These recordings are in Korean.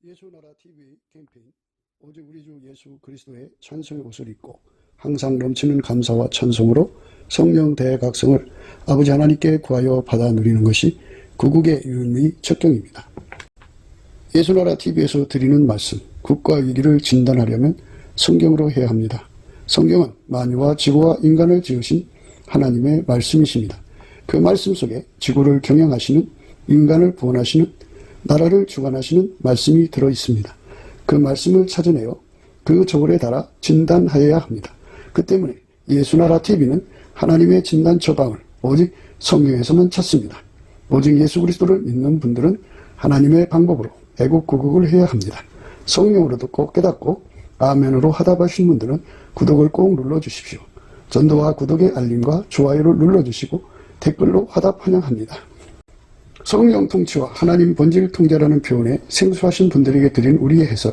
예수나라 TV 캠페인 오직 우리 주 예수 그리스도의 찬송의 옷을 입고 항상 넘치는 감사와 찬송으로 성령 대각성을 아버지 하나님께 구하여 받아 누리는 것이 구국의 유일무이 척경입니다. 예수나라 TV에서 드리는 말씀, 국가 위기를 진단하려면 성경으로 해야 합니다. 성경은 만유와 지구와 인간을 지으신 하나님의 말씀이십니다. 그 말씀 속에 지구를 경영하시는, 인간을 구원하시는, 나라를 주관하시는 말씀이 들어있습니다. 그 말씀을 찾아내어 그 저울에 달아 진단하여야 합니다. 그 때문에 예수나라 TV는 하나님의 진단 처방을 오직 성경에서만 찾습니다. 오직 예수 그리스도를 믿는 분들은 하나님의 방법으로 애국구국을 해야 합니다. 성령으로 듣고 깨닫고 아멘으로 화답하신 분들은 구독을 꼭 눌러주십시오. 전도와 구독의 알림과 좋아요를 눌러주시고 댓글로 화답 환영합니다. 성령 통치와 하나님 본질 통제라는 표현에 생소하신 분들에게 드린 우리의 해설,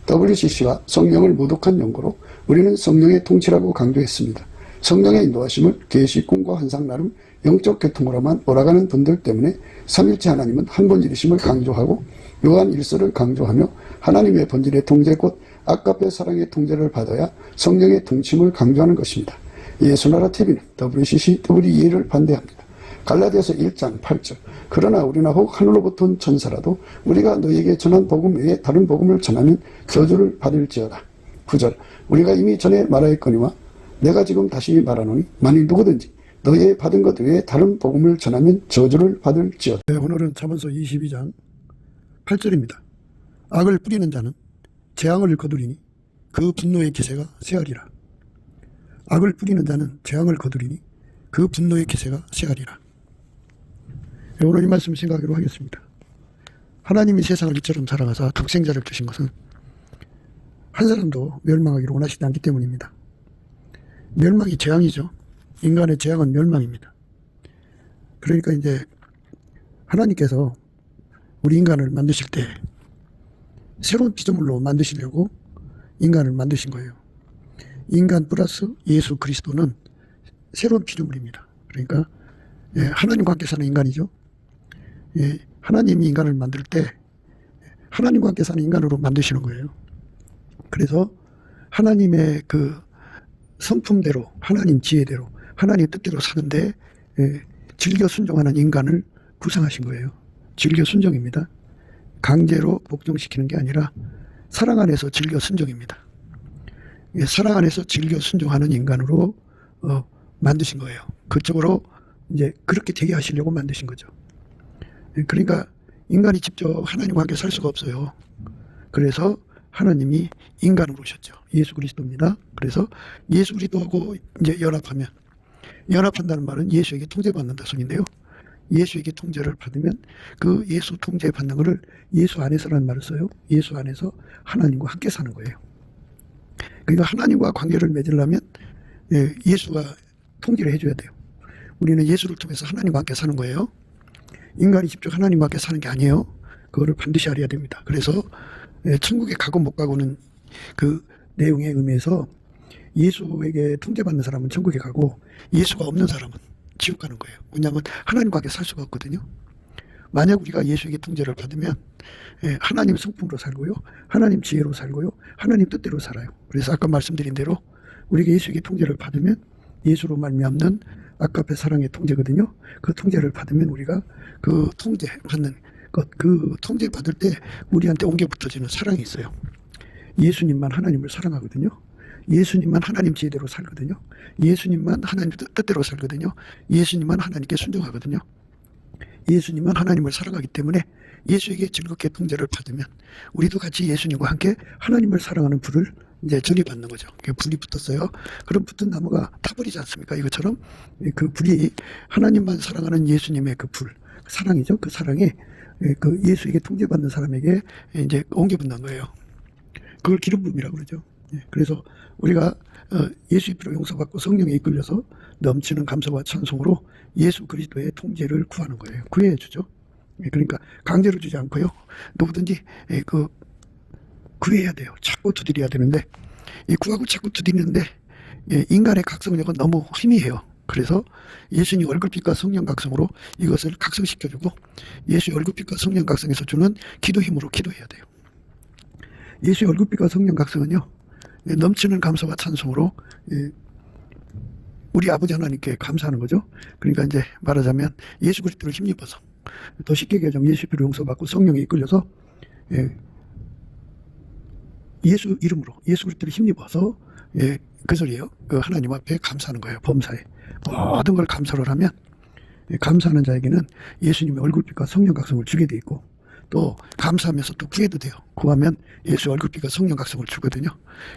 WCC가 성령을 모독한 연고로 우리는 성령의 통치라고 강조했습니다. 성령의 인도하심을 계시, 꿈과 환상 나름 영적 계통으로만 몰아가는 분들 때문에 삼일체 하나님은 한 본질이심을 강조하고 요한 1서를 강조하며 하나님의 본질의 통제 곧 아까페 사랑의 통제를 받아야 성령의 통치임을 강조하는 것입니다. 예수나라 TV는 WCC, WEA를 반대합니다. 갈라디아서 1장 8절 그러나 우리나 혹 하늘로부터 온 천사라도 우리가 너희에게 전한 복음 외에 다른 복음을 전하면 저주를 받을지어다. 9절 우리가 이미 전에 말하였거니와 내가 지금 다시 말하노니 만일 누구든지 너희의 받은 것 외에 다른 복음을 전하면 저주를 받을지어다. 네, 오늘은 잠언서 22장 8절입니다. 악을 뿌리는 자는 재앙을 거두리니 그 분노의 기세가 쇠하리라. 악을 뿌리는 자는 재앙을 거두리니 그 분노의 기세가 쇠하리라. 오늘 이 말씀 생각하기로 하겠습니다. 하나님이 세상을 이처럼 사랑하사 독생자를 주신 것은 한 사람도 멸망하기를 원하시지 않기 때문입니다. 멸망이 재앙이죠. 인간의 재앙은 멸망입니다. 그러니까 이제 하나님께서 우리 인간을 만드실 때 새로운 피조물로 만드시려고 인간을 만드신 거예요. 인간 플러스 예수 그리스도는 새로운 피조물입니다. 그러니까 하나님과 함께 사는 인간이죠. 하나님이 인간을 만들 때 하나님과 함께 사는 인간으로 만드시는 거예요. 그래서 하나님의 그 성품대로, 하나님 지혜대로, 하나님 뜻대로 사는데 즐겨 순종하는 인간을 구성하신 거예요. 즐겨 순종입니다. 강제로 복종시키는 게 아니라 사랑 안에서 즐겨 순종입니다. 사랑 안에서 즐겨 순종하는 인간으로 만드신 거예요. 그쪽으로 이제 그렇게 되게 하시려고 만드신 거죠. 그러니까 인간이 직접 하나님과 함께 살 수가 없어요. 그래서 하나님이 인간으로 오셨죠. 예수 그리스도입니다. 그래서 예수 그리스도하고 이제 연합한다는 말은 예수에게 통제받는다 소리인데요. 예수에게 통제를 받으면 그 예수 통제 받는 것을 예수 안에서라는 말을 써요. 예수 안에서 하나님과 함께 사는 거예요. 그러니까 하나님과 관계를 맺으려면 예수가 통제를 해줘야 돼요. 우리는 예수를 통해서 하나님과 함께 사는 거예요. 인간이 직접 하나님과 함께 사는 게 아니에요. 그거를 반드시 알아야 됩니다. 그래서 천국에 가고 못 가고는 그 내용에 의미해서 예수에게 통제받는 사람은 천국에 가고 예수가 없는 사람은 지옥 가는 거예요. 왜냐하면 하나님과 함께 살 수가 없거든요. 만약 우리가 예수에게 통제를 받으면 하나님 성품으로 살고요. 하나님 지혜로 살고요. 하나님 뜻대로 살아요. 그래서 아까 말씀드린 대로 우리가 예수에게 통제를 받으면 예수로 말미암는 아까페 사랑의 통제거든요. 그 통제를 받으면 우리가 그 통제 받는 것, 그 통제 받을 때 우리한테 옮겨 붙어지는 사랑이 있어요. 예수님만 하나님을 사랑하거든요. 예수님만 하나님 지혜대로 살거든요. 예수님만 하나님 뜻대로 살거든요. 예수님만 하나님께 순종하거든요. 예수님만 하나님을 사랑하기 때문에 예수에게 즐겁게 통제를 받으면 우리도 같이 예수님과 함께 하나님을 사랑하는 불을 이제 전이받는 거죠. 불이 붙었어요. 그럼 붙은 나무가 타버리지 않습니까? 이것처럼 그 불이 하나님만 사랑하는 예수님의 그 불, 사랑이죠. 그 사랑이 그 예수에게 통제받는 사람에게 이제 옮겨 붙는 거예요. 그걸 기름 부음이라고 그러죠. 그래서 우리가 예수의 피로 용서받고 성령에 이끌려서 넘치는 감사와 찬송으로 예수 그리스도의 통제를 구하는 거예요. 구해 주죠. 그러니까 강제로 주지 않고요. 누구든지 그 구해야 돼요. 찾고 두드려야 되는데 이 구하고 찾고 두드리는데 인간의 각성력은 너무 희미해요. 그래서 예수님 얼굴빛과 성령 각성으로 이것을 각성시켜주고 예수의 얼굴빛과 성령 각성에서 주는 기도 힘으로 기도해야 돼요. 예수의 얼굴빛과 성령 각성은요, 넘치는 감사와 찬송으로 우리 아버지 하나님께 감사하는 거죠. 그러니까 이제 말하자면 예수 그리스도를 힘입어서, 더 쉽게 얘기하자면 예수 피로 용서받고 성령에 이끌려서 예수 이름으로 예수 그리스도를 힘입어서 그 소리예요. 그 하나님 앞에 감사하는 거예요. 범사에 모든 걸 감사를 하면 감사하는 자에게는 예수님의 얼굴빛과 성령 각성을 주게 돼 있고, 또 감사하면서 또 구해도 돼요. 구하면 예수 얼굴빛과 성령 각성을 주거든요.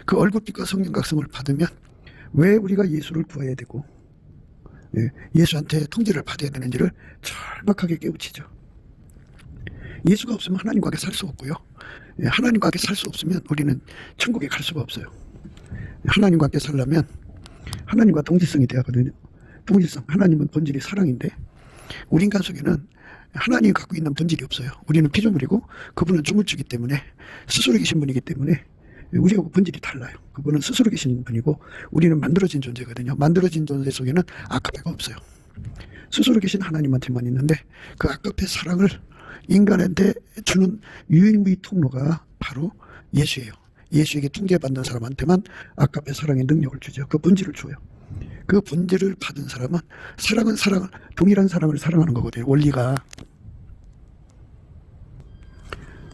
그 얼굴빛과 성령 각성을 받으면 왜 우리가 예수를 구해야 되고 예수한테 통제를 받아야 되는지를 철박하게 깨우치죠. 예수가 없으면 하나님과 함께 살 수 없고요. 하나님과 함께 살 수 없으면 우리는 천국에 갈 수가 없어요. 하나님과 함께 살려면 하나님과 동질성이 돼야 하거든요. 동질성. 하나님은 본질이 사랑인데 우리 인간 속에는 하나님이 갖고 있는 본질이 없어요. 우리는 피조물이고 그분은 조물주기 때문에 스스로 계신 분이기 때문에 우리하고 본질이 달라요. 그분은 스스로 계신 분이고 우리는 만들어진 존재거든요. 만들어진 존재 속에는 아카페가 없어요. 스스로 계신 하나님한테만 있는데 그 아카페 사랑을 인간한테 주는 유일무이 통로가 바로 예수예요. 예수에게 통제받는 사람한테만 아카페 사랑의 능력을 주죠. 그 본질을 줘요. 그 본질을 받은 사람은 사랑은 사랑을, 동일한 사랑을 사랑하는 거거든요. 원리가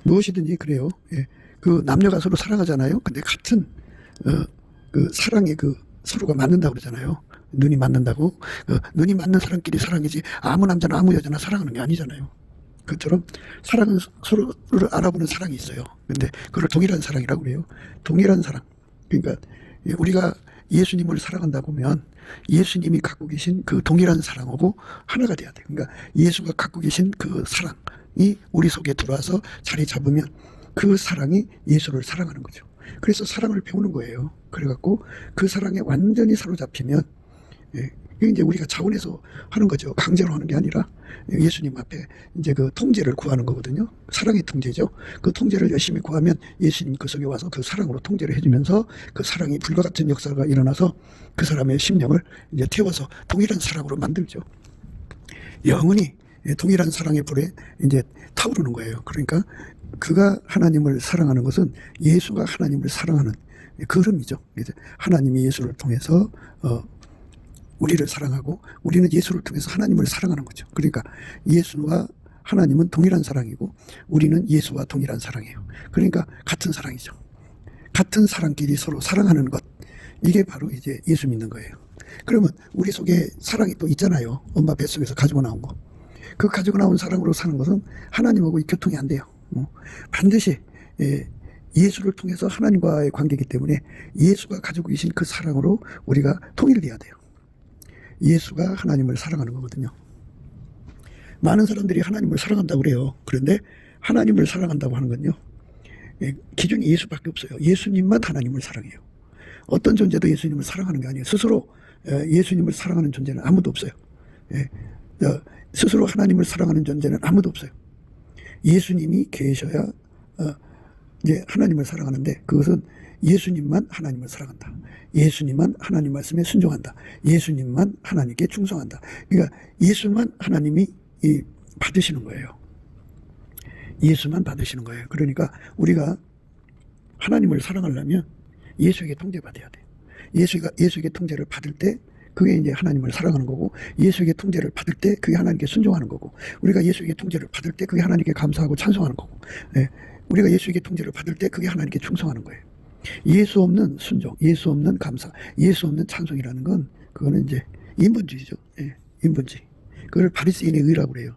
무엇이든지 그래요. 그 남녀가 서로 사랑하잖아요. 근데 같은 그 사랑의 그 서로가 맞는다고 그러잖아요. 눈이 맞는다고. 눈이 맞는 사람끼리 사랑이지 아무 남자나 아무 여자나 사랑하는 게 아니잖아요. 그처럼 사랑은 서로를 알아보는 사랑이 있어요. 근데 그걸 동일한 사랑이라고 그래요. 동일한 사랑. 그러니까 우리가 예수님을 사랑한다고 하면 예수님이 갖고 계신 그 동일한 사랑하고 하나가 돼야 돼요. 그러니까 예수가 갖고 계신 그 사랑이 우리 속에 들어와서 자리 잡으면 그 사랑이 예수를 사랑하는 거죠. 그래서 사랑을 배우는 거예요. 그래갖고 그 사랑에 완전히 사로잡히면 이게 이제 우리가 자원해서 하는 거죠. 강제로 하는 게 아니라 예수님 앞에 이제 그 통제를 구하는 거거든요. 사랑의 통제죠. 그 통제를 열심히 구하면 예수님 그 속에 와서 그 사랑으로 통제를 해주면서 그 사랑이 불과 같은 역사가 일어나서 그 사람의 심령을 이제 태워서 동일한 사랑으로 만들죠. 영원히 동일한 사랑의 불에 이제 타오르는 거예요. 그러니까 그가 하나님을 사랑하는 것은 예수가 하나님을 사랑하는 그 흐름이죠. 이제 하나님이 예수를 통해서 우리를 사랑하고 우리는 예수를 통해서 하나님을 사랑하는 거죠. 그러니까 예수와 하나님은 동일한 사랑이고 우리는 예수와 동일한 사랑이에요. 그러니까 같은 사랑이죠. 같은 사랑끼리 서로 사랑하는 것. 이게 바로 이제 예수 믿는 거예요. 그러면 우리 속에 사랑이 또 있잖아요. 엄마 뱃속에서 가지고 나온 거. 그 가지고 나온 사랑으로 사는 것은 하나님하고 이 교통이 안 돼요. 반드시 예수를 통해서 하나님과의 관계이기 때문에 예수가 가지고 계신 그 사랑으로 우리가 통일돼야 돼요. 예수가 하나님을 사랑하는 거거든요. 많은 사람들이 하나님을 사랑한다고 그래요. 그런데 하나님을 사랑한다고 하는 건요, 기준이 예수밖에 없어요. 예수님만 하나님을 사랑해요. 어떤 존재도 예수님을 사랑하는 게 아니에요. 스스로 예수님을 사랑하는 존재는 아무도 없어요. 스스로 하나님을 사랑하는 존재는 아무도 없어요. 예수님이 계셔야 이제 하나님을 사랑하는데 그것은 예수님만 하나님을 사랑한다. 예수님만 하나님 말씀에 순종한다. 예수님만 하나님께 충성한다. 그러니까 예수만 하나님이 받으시는 거예요. 예수만 받으시는 거예요. 그러니까 우리가 하나님을 사랑하려면 예수에게 통제받아야 돼요. 예수에게 통제를 받을 때 그게 이제 하나님을 사랑하는 거고, 예수에게 통제를 받을 때 그게 하나님께 순종하는 거고, 우리가 예수에게 통제를 받을 때 그게 하나님께 감사하고 찬송하는 거고, 우리가 예수에게 통제를 받을 때 그게 하나님께 충성하는 거예요. 예수 없는 순종, 예수 없는 감사, 예수 없는 찬송이라는 건 그거는 이제 인본주의죠. 인본주의. 그걸 바리새인의 의라고 그래요.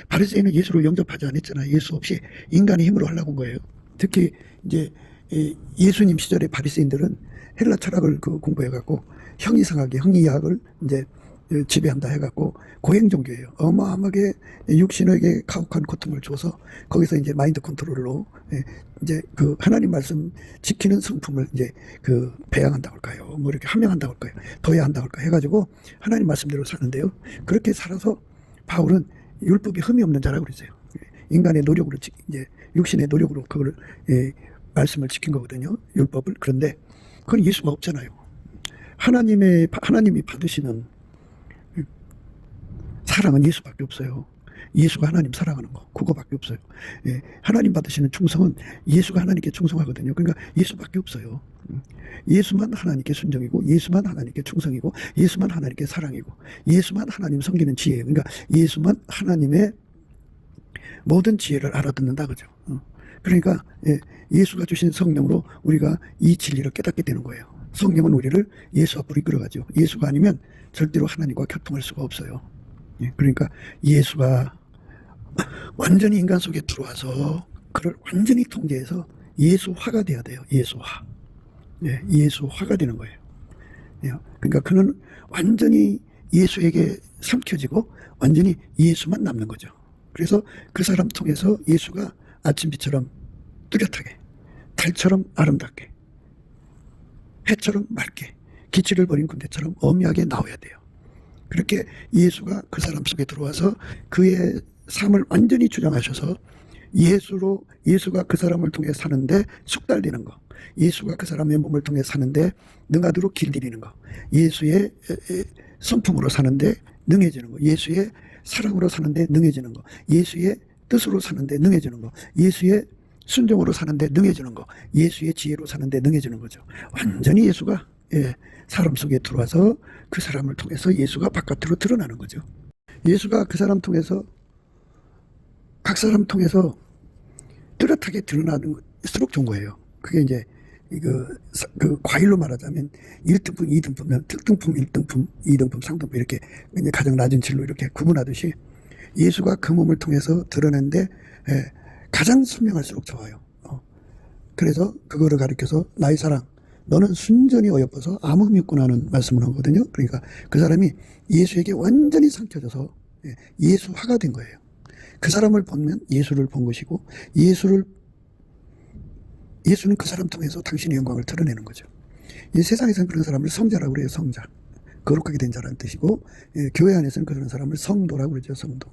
바리새인은 예수를 영접하지 않았잖아요. 예수 없이 인간의 힘으로 하려고 한 거예요. 특히 이제 예수님 시절의 바리새인들은 헬라 철학을 공부해갖고 형이상하게 형이학을 이제 지배한다 해갖고 고행 종교예요. 어마어마하게 육신에게 가혹한 고통을 줘서 거기서 이제 마인드 컨트롤로 이제 그 하나님 말씀 지키는 성품을 이제 그 배양한다고 할까요? 뭐 이렇게 함양한다고 할까요? 둬야 한다고 할까요? 해가지고 하나님 말씀대로 사는데요. 그렇게 살아서 바울은 율법이 흠이 없는 자라고 그랬어요. 인간의 노력으로 이제 육신의 노력으로 그걸 말씀을 지킨 거거든요. 율법을. 그런데 그건 예수가 없잖아요. 하나님이 받으시는 사랑은 예수밖에 없어요. 예수가 하나님 사랑하는 거, 그거밖에 없어요. 예, 하나님 받으시는 충성은 예수가 하나님께 충성하거든요. 그러니까 예수밖에 없어요. 예수만 하나님께 순종이고, 예수만 하나님께 충성이고, 예수만 하나님께 사랑이고, 예수만 하나님 섬기는 지혜예요. 그러니까 예수만 하나님의 모든 지혜를 알아듣는다, 그죠? 그러니까 예수가 주신 성령으로 우리가 이 진리를 깨닫게 되는 거예요. 성령은 우리를 예수 앞으로 이끌어가죠. 예수가 아니면 절대로 하나님과 교통할 수가 없어요. 그러니까 예수가 완전히 인간 속에 들어와서 그를 완전히 통제해서 예수화가 돼야 돼요. 예수화. 예수화가 되는 거예요. 그러니까 그는 완전히 예수에게 삼켜지고 완전히 예수만 남는 거죠. 그래서 그 사람 통해서 예수가 아침비처럼 뚜렷하게, 달처럼 아름답게, 해처럼 맑게, 기치를 버린 군대처럼 엄하게 나와야 돼요. 그렇게 예수가 그 사람 속에 들어와서 그의 삶을 완전히 주장하셔서 예수가 그 사람을 통해 사는데 숙달되는 거, 예수가 그 사람의 몸을 통해 사는데 능하도록 길들이는 거, 예수의 성품으로 사는데 능해지는 거, 예수의 사랑으로 사는데 능해지는 거, 예수의 뜻으로 사는데 능해지는 거, 예수의 순종으로 사는데 능해지는 거, 예수의 지혜로 사는데 능해지는 거죠. 완전히 예수가 사람 속에 들어와서 그 사람을 통해서 예수가 바깥으로 드러나는 거죠. 예수가 그 사람 통해서, 각 사람 통해서 뚜렷하게 드러나는 것일수록 좋은 거예요. 그게 이제 그 과일로 말하자면 1등품, 2등품, 특등품, 1등품, 2등품, 3등품 이렇게 이제 가장 낮은 질로 이렇게 구분하듯이 예수가 그 몸을 통해서 드러낸데 가장 선명할수록 좋아요. 그래서 그거를 가리켜서 나의 사랑, 너는 순전히 어여뻐서 아무 흠이 없구나는 말씀을 하거든요. 그러니까 그 사람이 예수에게 완전히 삼켜져서 예수화가 된 거예요. 그 사람을 보면 예수를 본 것이고, 예수는 그 사람 통해서 당신의 영광을 드러내는 거죠. 이 세상에서는 그런 사람을 성자라고 그래요. 성자. 거룩하게 된 자라는 뜻이고, 교회 안에서는 그런 사람을 성도라고 그러죠. 성도.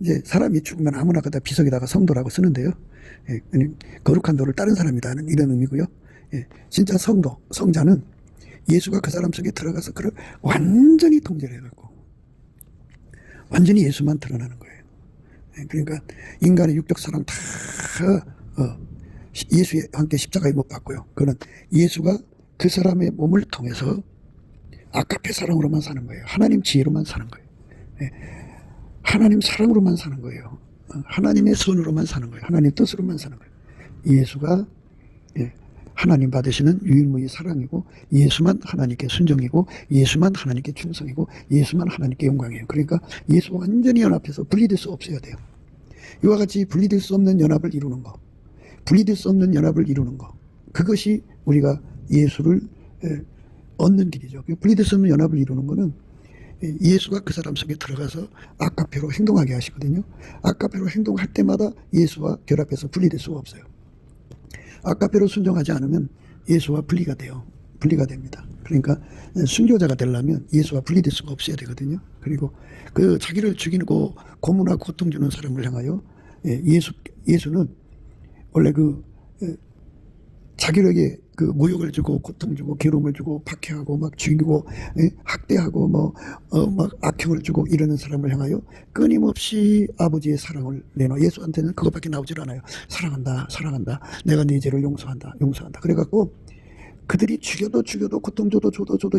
이제 사람이 죽으면 아무나 그다 비석에다가 성도라고 쓰는데요. 거룩한 도를 다른 사람이다는 이런 의미고요. 진짜 성도, 성자는 예수가 그 사람 속에 들어가서 그를 완전히 통제를 해갖고 완전히 예수만 드러나는 거예요. 그러니까 인간의 육적 사랑 다 예수에 함께 십자가에 못 박고요. 그는 예수가 그 사람의 몸을 통해서 아가페 사랑으로만 사는 거예요. 하나님 지혜로만 사는 거예요. 하나님 사랑으로만 사는 거예요. 하나님의 선으로만 사는 거예요. 하나님 뜻으로만 사는 거예요. 예수가 하나님 받으시는 유일무이 사랑이고, 예수만 하나님께 순종이고, 예수만 하나님께 충성이고, 예수만 하나님께 영광이에요. 그러니까 예수와 완전히 연합해서 분리될 수 없어야 돼요. 이와 같이 분리될 수 없는 연합을 이루는 거, 분리될 수 없는 연합을 이루는 거, 그것이 우리가 예수를 얻는 길이죠. 분리될 수 없는 연합을 이루는 거는 예수가 그 사람 속에 들어가서 아가페로 행동하게 하시거든요. 아가페로 행동할 때마다 예수와 결합해서 분리될 수가 없어요. 아가페로 순종하지 않으면 예수와 분리가 돼요. 분리가 됩니다. 그러니까 순교자가 되려면 예수와 분리될 수가 없어야 되거든요. 그리고 그 자기를 죽이고 고문하고 고통 주는 사람을 향하여 예수는 원래 자기에게 그 모욕을 주고 고통 주고 괴로움을 주고 박해하고 막 죽이고 학대하고 막 악형을 주고 이러는 사람을 향하여 끊임없이 아버지의 사랑을 내놔. 예수한테는 그것밖에 나오질 않아요. 사랑한다, 사랑한다. 내가 네 죄를 용서한다, 용서한다. 그래갖고 그들이 죽여도 고통 줘도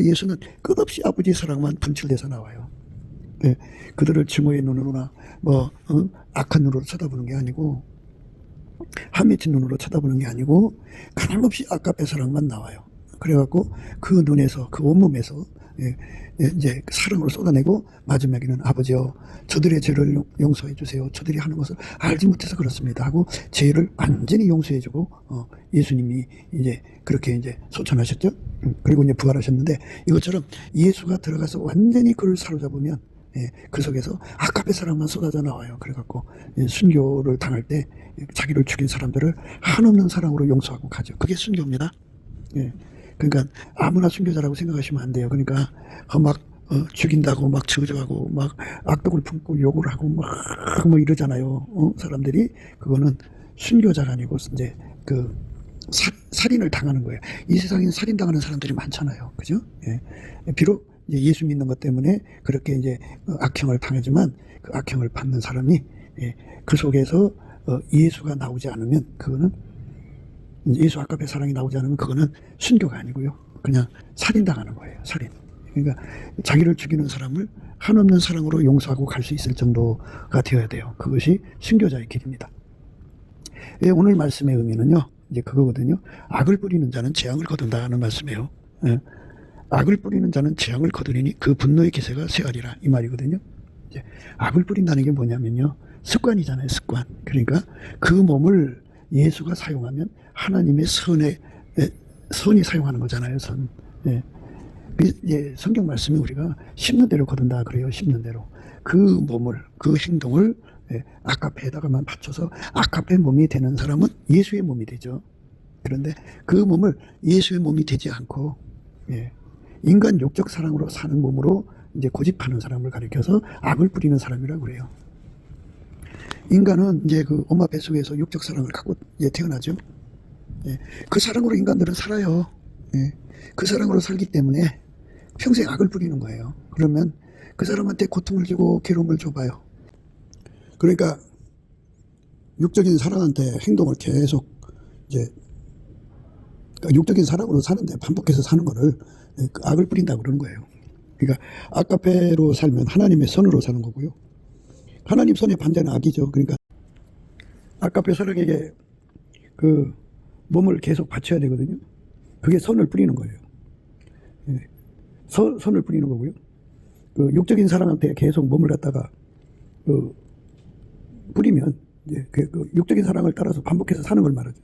예수는 끝없이 아버지의 사랑만 분출돼서 나와요. 그들을 증오의 눈으로나 악한 눈으로 쳐다보는 게 아니고, 한미친 눈으로 쳐다보는 게 아니고 가감없이 아가페 사랑만 나와요. 그래갖고 그 눈에서, 그 온몸에서 이제 사랑으로 쏟아내고 마지막에는 아버지여 저들의 죄를 용서해 주세요. 저들이 하는 것을 알지 못해서 그렇습니다 하고 죄를 완전히 용서해 주고 예수님이 이제 그렇게 이제 소천하셨죠. 그리고 이제 부활하셨는데, 이것처럼 예수가 들어가서 완전히 그를 사로잡으면 그 속에서 아가페 사랑만 쏟아져 나와요. 그래갖고 순교를 당할 때 자기를 죽인 사람들을 한없는 사랑으로 용서하고 가죠. 그게 순교입니다. 그러니까 아무나 순교자라고 생각하시면 안 돼요. 그러니까 막 죽인다고 막 저주하고 막 악독을 품고 욕을 하고 막 이러잖아요. 사람들이. 그거는 순교자가 아니고 이제 살인을 당하는 거예요. 이 세상에 살인당하는 사람들이 많잖아요. 그죠? 비록 이제 예수 믿는 것 때문에 그렇게 이제 악형을 당하지만 그 악형을 받는 사람이 그 속에서 예수가 나오지 않으면 그거는 예수 아까의 사랑이 나오지 않으면 그거는 순교가 아니고요. 그냥 살인당하는 거예요. 살인. 그러니까 자기를 죽이는 사람을 한없는 사랑으로 용서하고 갈 수 있을 정도가 되어야 돼요. 그것이 순교자의 길입니다. 오늘 말씀의 의미는요. 이제 그거거든요. 악을 뿌리는 자는 재앙을 거둔다 하는 말씀이에요. 악을 뿌리는 자는 재앙을 거두리니 그 분노의 기세가 쇠하리라 이 말이거든요. 이제 악을 뿌린다는 게 뭐냐면요. 습관이잖아요. 습관. 그러니까 그 몸을 예수가 사용하면 하나님의 선이 사용하는 거잖아요. 선. 성경 말씀이 우리가 심는 대로 거둔다 그래요. 심는 대로. 그 몸을, 그 행동을 아까페에다가만 바쳐서 아까페 몸이 되는 사람은 예수의 몸이 되죠. 그런데 그 몸을 예수의 몸이 되지 않고 인간 욕적 사랑으로 사는 몸으로 이제 고집하는 사람을 가리켜서 악을 뿌리는 사람이라고 그래요. 인간은 이제 그 엄마 뱃속에서 육적 사랑을 갖고 태어나죠. 그 사랑으로 인간들은 살아요. 그 사랑으로 살기 때문에 평생 악을 뿌리는 거예요. 그러면 그 사람한테 고통을 주고 괴로움을 줘봐요. 그러니까 육적인 사랑한테 행동을 계속 이제 그러니까 육적인 사랑으로 사는데 반복해서 사는 거를 악을 뿌린다고 그러는 거예요. 그러니까 아까페로 살면 하나님의 선으로 사는 거고요. 하나님 선의 반대는 악이죠. 그러니까 아까페 사랑에게 그 몸을 계속 바쳐야 되거든요. 그게 선을 뿌리는 거예요. 선을 뿌리는 거고요. 그 육적인 사랑한테 계속 몸을 갖다가 뿌리면 그 육적인 사랑을 따라서 반복해서 사는 걸 말하죠.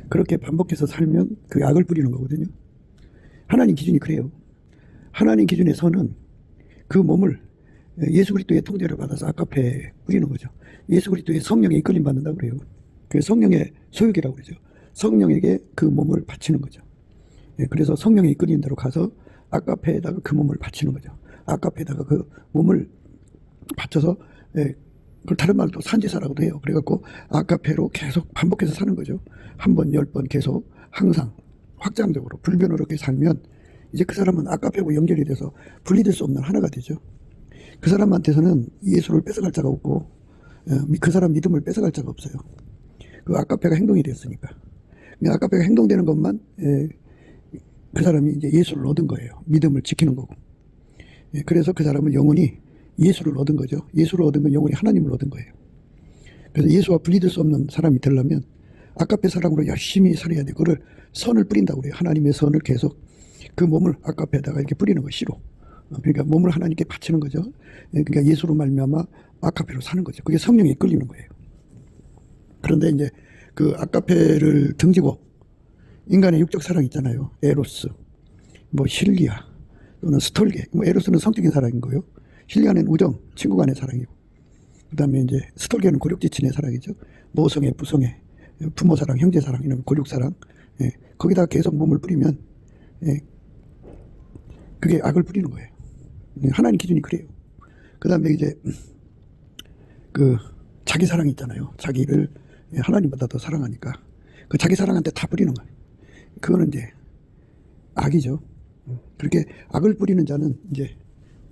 그렇게 반복해서 살면 그 악을 뿌리는 거거든요. 하나님 기준이 그래요. 하나님 기준의 선은 그 몸을 예수 그리스도의 통제를 받아서 아까페에 뿌리는 거죠. 예수 그리스도의 성령에 이끌림 받는다고 그래요. 그 성령의 소유기라고 그러죠. 성령에게 그 몸을 바치는 거죠. 그래서 성령의 이끌리는 대로 가서 아까페에다가 그 몸을 바치는 거죠. 아까페에다가 그 몸을 바쳐서 그걸 다른 말로 산지사라고도 해요. 그래갖고 아까페로 계속 반복해서 사는 거죠. 한 번, 10번 계속 항상 확장적으로 불변으로 이렇게 살면 이제 그 사람은 아까페하고 연결이 돼서 분리될 수 없는 하나가 되죠. 그 사람한테서는 예수를 뺏어갈 자가 없고 그 사람 믿음을 뺏어갈 자가 없어요. 그 아까페가 행동이 됐으니까. 아까페가 행동되는 것만 그 사람이 이제 예수를 얻은 거예요. 믿음을 지키는 거고. 그래서 그 사람은 영원히 예수를 얻은 거죠. 예수를 얻은 건 영원히 하나님을 얻은 거예요. 그래서 예수와 분리될 수 없는 사람이 되려면 아까페 사랑으로 열심히 살아야 돼. 그거를 선을 뿌린다고 그래요. 하나님의 선을 계속 그 몸을 아까페에다가 이렇게 뿌리는 거 씨로. 그러니까 몸을 하나님께 바치는 거죠. 그러니까 예수로 말미암아 아까페로 사는 거죠. 그게 성령에 이끌리는 거예요. 그런데 이제 그 아까페를 등지고 인간의 육적 사랑 있잖아요. 에로스, 뭐 실리아 또는 스톨게. 뭐 에로스는 성적인 사랑인 거예요. 실리아는 우정, 친구 간의 사랑이고. 그다음에 이제 스톨게는 고륙지친의 사랑이죠. 모성애, 부성애, 부모 사랑, 형제 사랑, 이런 고륙 사랑. 거기다가 계속 몸을 뿌리면 그게 악을 뿌리는 거예요. 하나님 기준이 그래요. 그다음에 이제 그 자기 사랑이 있잖아요. 자기를 하나님보다 더 사랑하니까 그 자기 사랑한테 다 뿌리는 거예요. 그거는 이제 악이죠. 그렇게 악을 뿌리는 자는 이제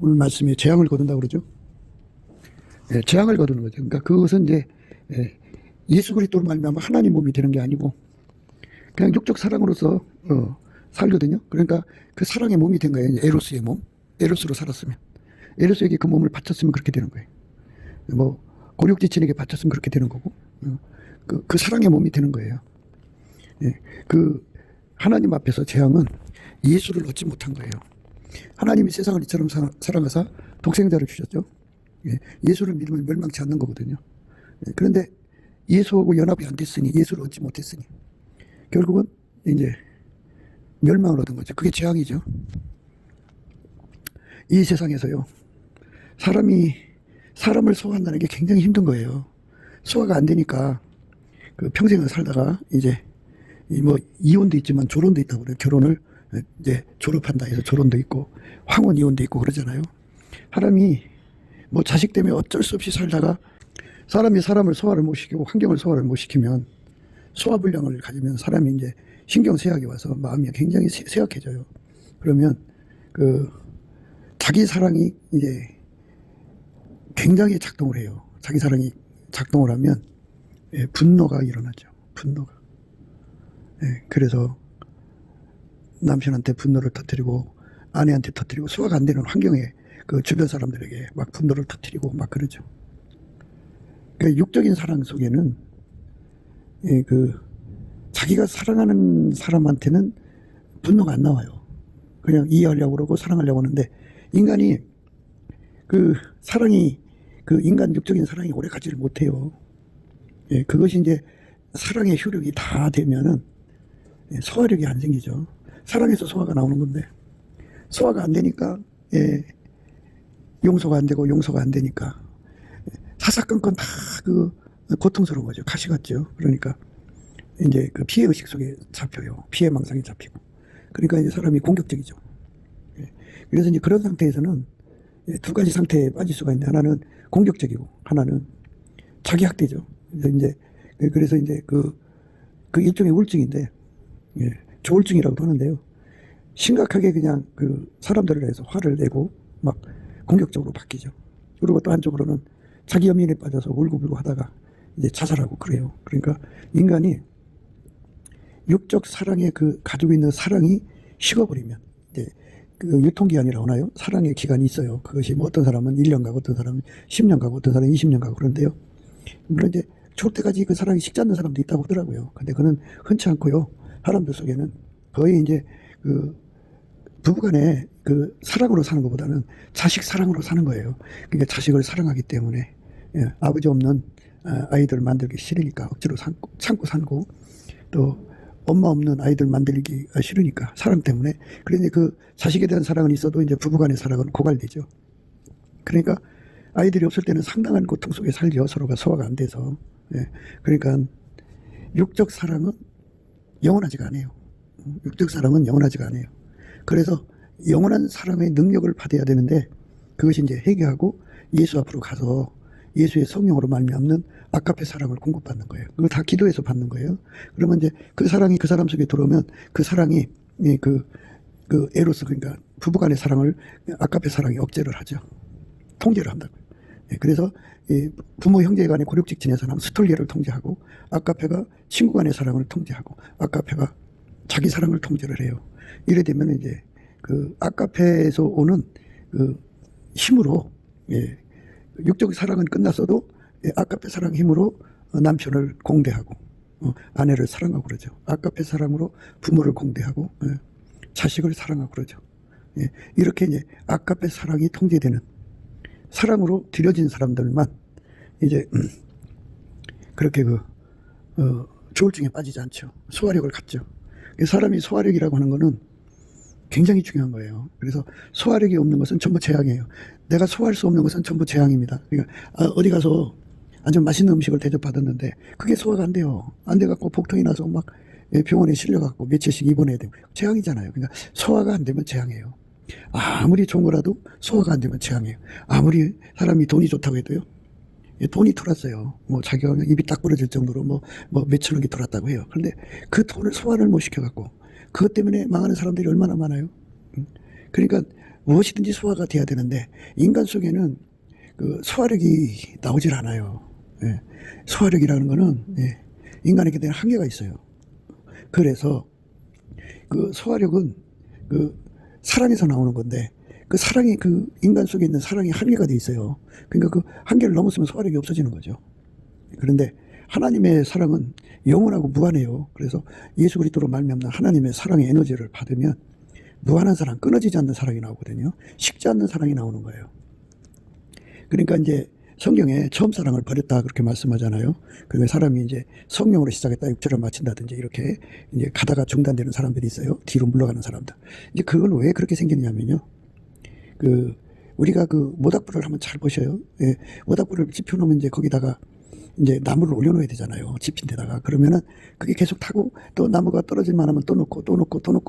오늘 말씀에 재앙을 거둔다고 그러죠. 재앙을 거두는 거죠. 그러니까 그것은 이제 예수 그리스도로 말미암아 하나님 몸이 되는 게 아니고 그냥 육적 사랑으로서 살거든요. 그러니까 그 사랑의 몸이 된 거예요. 에로스의 몸. 에로스로 살았으면. 에로스에게 그 몸을 바쳤으면 그렇게 되는 거예요. 뭐 고륙지친에게 바쳤으면 그렇게 되는 거고 그 사랑의 몸이 되는 거예요. 그 하나님 앞에서 재앙은 예수를 얻지 못한 거예요. 하나님이 세상을 이처럼 사랑하사 독생자를 주셨죠. 예수를 믿으면 멸망치 않는 거거든요. 그런데 예수하고 연합이 안 됐으니, 예수를 얻지 못했으니 결국은 이제 멸망을 얻은 거죠. 그게 재앙이죠. 이 세상에서요, 사람을 소화한다는 게 굉장히 힘든 거예요. 소화가 안 되니까 그 평생을 살다가 이제 뭐 이혼도 있지만 조론도 있다고 그래요. 결혼을 이제 졸업한다 해서 조론도 있고 황혼 이혼도 있고 그러잖아요. 사람이 뭐 자식 때문에 어쩔 수 없이 살다가 사람이 사람을 소화를 못 시키고 환경을 소화를 못 시키면 소화불량을 가지면 사람이 이제 신경쇠약이 와서 마음이 굉장히 쇠약해져요. 그러면 그 자기 사랑이 이제 굉장히 작동을 해요. 자기 사랑이 작동을 하면 분노가 일어나죠. 분노가. 그래서 남편한테 분노를 터뜨리고 아내한테 터뜨리고 소화가 안 되는 환경에 그 주변 사람들에게 막 분노를 터뜨리고 막 그러죠. 그 육적인 사랑 속에는 그 자기가 사랑하는 사람한테는 분노가 안 나와요. 그냥 이해하려고 그러고 사랑하려고 하는데 인간이 그 사랑이 그 인간 육적인 사랑이 오래 가지를 못해요. 그것이 이제 사랑의 효력이 다 되면은 소화력이 안 생기죠. 사랑에서 소화가 나오는 건데 소화가 안 되니까 용서가 안 되고 용서가 안 되니까 사사건건 다 그 고통스러운 거죠. 가시 같죠. 그러니까 이제 그 피해 의식 속에 잡혀요. 피해 망상에 잡히고. 그러니까 이제 사람이 공격적이죠. 그래서 이제 그런 상태에서는 두 가지 상태에 빠질 수가 있는데 하나는 공격적이고 하나는 자기 학대죠. 그래서 이제 그 일종의 우울증인데 조울증이라고 하는데요. 심각하게 그냥 그 사람들을 해서 화를 내고 막 공격적으로 바뀌죠. 그리고 또 한쪽으로는 자기 연민에 빠져서 울고불고 하다가 이제 자살하고 그래요. 그러니까 인간이 육적 사랑에 그 가지고 있는 사랑이 식어버리면 이제 그 유통기한이라고 하나요? 사랑의 기간이 있어요. 그것이 뭐 어떤 사람은 1년 가고 어떤 사람은 10년 가고 어떤 사람은 20년 가고 그런데요. 물론 이제 죽을 때까지 그 사랑이 식지 않는 사람도 있다고 하더라고요. 근데 그는 흔치 않고요. 사람들 속에는 거의 이제 그 부부간에 그 사랑으로 사는 것보다는 자식 사랑으로 사는 거예요. 그러니까 자식을 사랑하기 때문에 아버지 없는 아이들 만들기 싫으니까 억지로 참고 살고 또 엄마 없는 아이들 만들기 싫으니까 사랑 때문에. 그런데 그 자식에 대한 사랑은 있어도 이제 부부간의 사랑은 고갈되죠. 그러니까 아이들이 없을 때는 상당한 고통 속에 살죠. 서로가 소화가 안 돼서. 그러니까 육적 사랑은 영원하지가 않아요. 육적 사랑은 영원하지가 않아요. 그래서 영원한 사랑의 능력을 받아야 되는데 그것이 이제 회개하고 예수 앞으로 가서 예수의 성령으로 말미암는 아가페 사랑을 공급받는 거예요. 그걸 다 기도해서 받는 거예요. 그러면 이제 그 사랑이 그 사람 속에 들어오면 그 사랑이 그 에로스 그러니까 부부간의 사랑을 아가페 사랑이 억제를 하죠. 통제를 한다고요. 그래서 부모 형제 간의 고륙직진의 사랑 스톨리를 통제하고 아가페가 친구 간의 사랑을 통제하고 아가페가 자기 사랑을 통제를 해요. 이래 되면 이제 그 아가페에서 오는 그 힘으로 육적 사랑은 끝났어도 아가페 사랑 힘으로 남편을 공대하고 아내를 사랑하고 그러죠. 아가페 사랑으로 부모를 공대하고 자식을 사랑하고 그러죠. 이렇게 이제 아가페 사랑이 통제되는 사랑으로 들여진 사람들만 이제 그렇게 조울증에 빠지지 않죠. 소화력을 갖죠. 사람이 소화력이라고 하는 거는 굉장히 중요한 거예요. 그래서 소화력이 없는 것은 전부 재앙이에요. 내가 소화할 수 없는 것은 전부 재앙입니다. 그러니까 어디 가서 아주 맛있는 음식을 대접받았는데 그게 소화가 안 돼요. 안 돼갖고 복통이 나서 막 병원에 실려갖고 며칠씩 입원해야 되고 재앙이잖아요. 그러니까 소화가 안 되면 재앙이에요. 아무리 좋은 거라도 소화가 안 되면 재앙이에요. 아무리 사람이 돈이 좋다고 해도요. 돈이 돌았어요. 뭐 자기가 입이 딱 부러질 정도로 뭐 몇천 원이 돌았다고 해요. 그런데 그 돈을 소화를 못 시켜갖고 그것 때문에 망하는 사람들이 얼마나 많아요. 그러니까 무엇이든지 소화가 돼야 되는데 인간 속에는 그 소화력이 나오질 않아요. 소화력이라는 거는 인간에게 대한 한계가 있어요. 그래서 그 소화력은 그 사랑에서 나오는 건데 그 사랑이 그 인간 속에 있는 사랑이 한계가 돼 있어요. 그러니까 그 한계를 넘었으면 소화력이 없어지는 거죠. 그런데 하나님의 사랑은 영원하고 무한해요. 그래서 예수 그리스도로 말미암는 하나님의 사랑의 에너지를 받으면 무한한 사랑, 끊어지지 않는 사랑이 나오거든요. 식지 않는 사랑이 나오는 거예요. 그러니까 이제 성경에 처음 사랑을 버렸다 그렇게 말씀하잖아요. 그러면 사람이 이제 성령으로 시작했다 육체를 마친다든지 이렇게 이제 가다가 중단되는 사람들이 있어요. 뒤로 물러가는 사람들. 이제 그건 왜 그렇게 생기느냐면요. 우리가 그 모닥불을 한번 잘 보셔요. 모닥불을 지펴놓으면 이제 거기다가 이제 나무를 올려놓아야 되잖아요. 지핀 데다가. 그러면은 그게 계속 타고 또 나무가 떨어질만 하면 또 놓고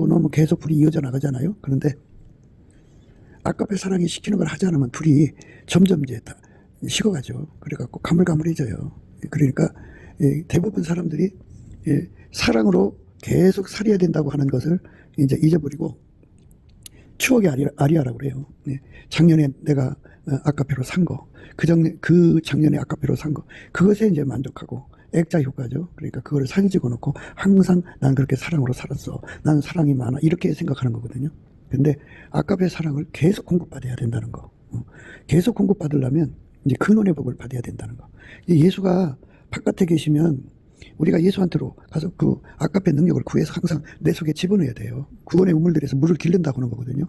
놓으면 계속 불이 이어져 나가잖아요. 그런데 아까의 사랑이 시키는 걸 하지 않으면 불이 점점 이제 다 식어가죠. 그래갖고 가물가물해져요. 그러니까 대부분 사람들이 사랑으로 계속 살아야 된다고 하는 것을 이제 잊어버리고 추억의 아리아라고 그래요. 네. 작년에 내가 아카페로 산 거, 그 작년에 아카페로 산 거, 그것에 이제 만족하고, 액자 효과죠. 그러니까 그거를 사진 찍어 놓고 항상 난 그렇게 사랑으로 살았어. 난 사랑이 많아. 이렇게 생각하는 거거든요. 근데 아카페 사랑을 계속 공급받아야 된다는 거. 계속 공급받으려면 이제 근원의 법을 받아야 된다는 거. 예수가 바깥에 계시면 우리가 예수한테로 가서 그 아카페 능력을 구해서 항상 내 속에 집어넣어야 돼요. 구원의 우물들에서 물을 길른다고 하는 거거든요.